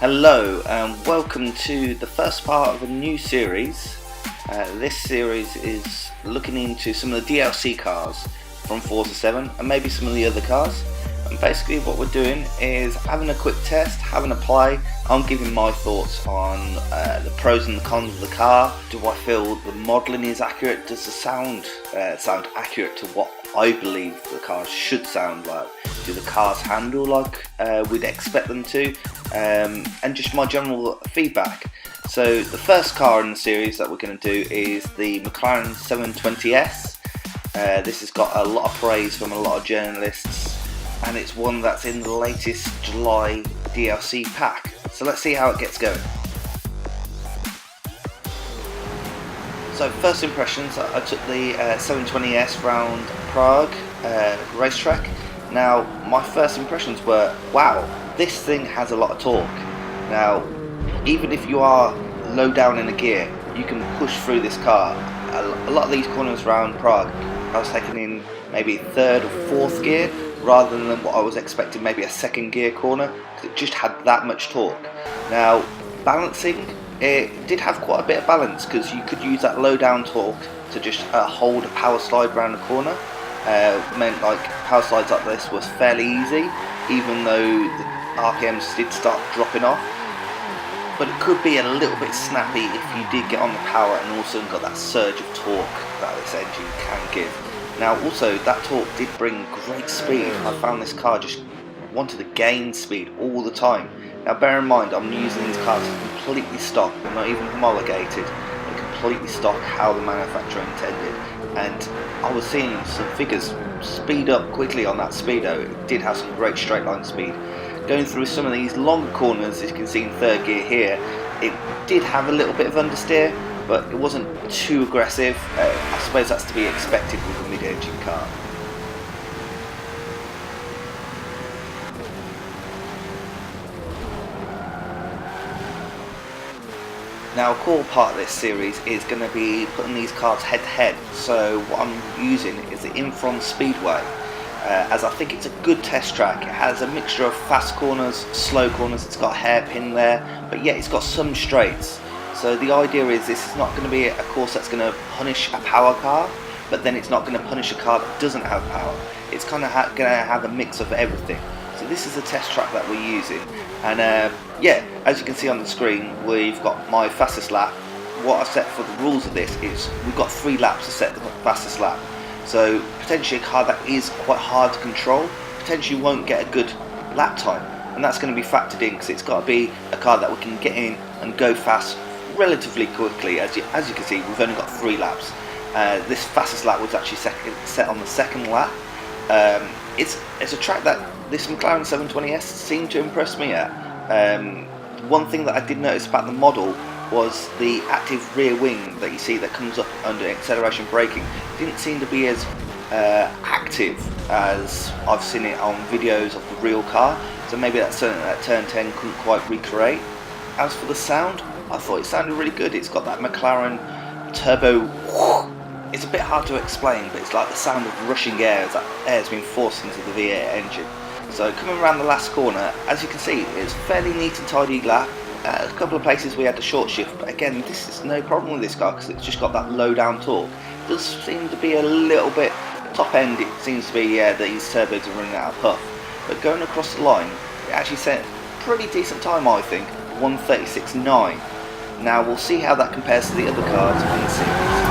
Hello and welcome to the first part of a new series. This series is looking into some of the DLC cars from Forza 7 and maybe some of the other cars. And basically what we're doing is having a quick test, having a play. I'm giving my thoughts on the pros and the cons of the car. Do I feel the modelling is accurate? Does the sound accurate to what I believe the cars should sound like? Do the cars handle like we'd expect them to? And just my general feedback. So the first car in the series that we're going to do is the McLaren 720S. This has got a lot of praise from a lot of journalists, and it's one that's in the latest July DLC pack. So let's see how it gets going. So first impressions, I took the 720S round Prague racetrack. Now my first impressions were, wow, this thing has a lot of torque. Now even if you are low down in a gear, you can push through this car. A lot of these corners around Prague, I was taking in maybe third or fourth gear rather than what I was expecting, maybe a second gear corner, because it just had that much torque. Now balancing, it did have quite a bit of balance, because you could use that low down torque to just hold a power slide around the corner. Meant like power slides like this was fairly easy, even though the RPMs did start dropping off. But it could be a little bit snappy if you did get on the power and also got that surge of torque that this engine can give. Now also that torque did bring great speed. I found this car just wanted to gain speed all the time. Now bear in mind, I'm using these cars completely stock, they're not even homologated, they're completely stock how the manufacturer intended. And I was seeing some figures speed up quickly on that speedo. It did have some great straight line speed. Going through some of these longer corners, as you can see in third gear here, it did have a little bit of understeer, but it wasn't too aggressive. I suppose that's to be expected with a mid-engine car. Now a core part of this series is going to be putting these cars head to head. So what I'm using is the Infront Speedway, as I think it's a good test track. It has a mixture of fast corners, slow corners, it's got a hairpin there, but yet it's got some straights. So the idea is this is not going to be a course that's going to punish a power car, but then it's not going to punish a car that doesn't have power. It's kind of going to have a mix of everything. So this is a test track that we're using, and yeah, as you can see on the screen, we've got my fastest lap. What I've set for the rules of this is we've got 3 laps to set the fastest lap. So potentially a car that is quite hard to control potentially won't get a good lap time, and that's going to be factored in because it's got to be a car that we can get in and go fast relatively quickly. As you can see, we've only got 3 laps. This fastest lap was actually set on the second lap. It's a track that this McLaren 720S seemed to impress me at. One thing that I did notice about the model was the active rear wing that you see that comes up under acceleration braking. It didn't seem to be as active as I've seen it on videos of the real car, so maybe that's something that Turn 10 couldn't quite recreate. As for the sound, I thought it sounded really good. It's got that McLaren turbo. It's a bit hard to explain, but it's like the sound of rushing air as that air has been forced into the V8 engine. So coming around the last corner, as you can see, it's fairly neat and tidy lap. A couple of places we had to short shift, but again, this is no problem with this car because it's just got that low down torque. It does seem to be a little bit top end. It seems to be these turbos are running out of puff, but going across the line, it actually set pretty decent time, I think, 1:36.9. Now we'll see how that compares to the other cars in the series.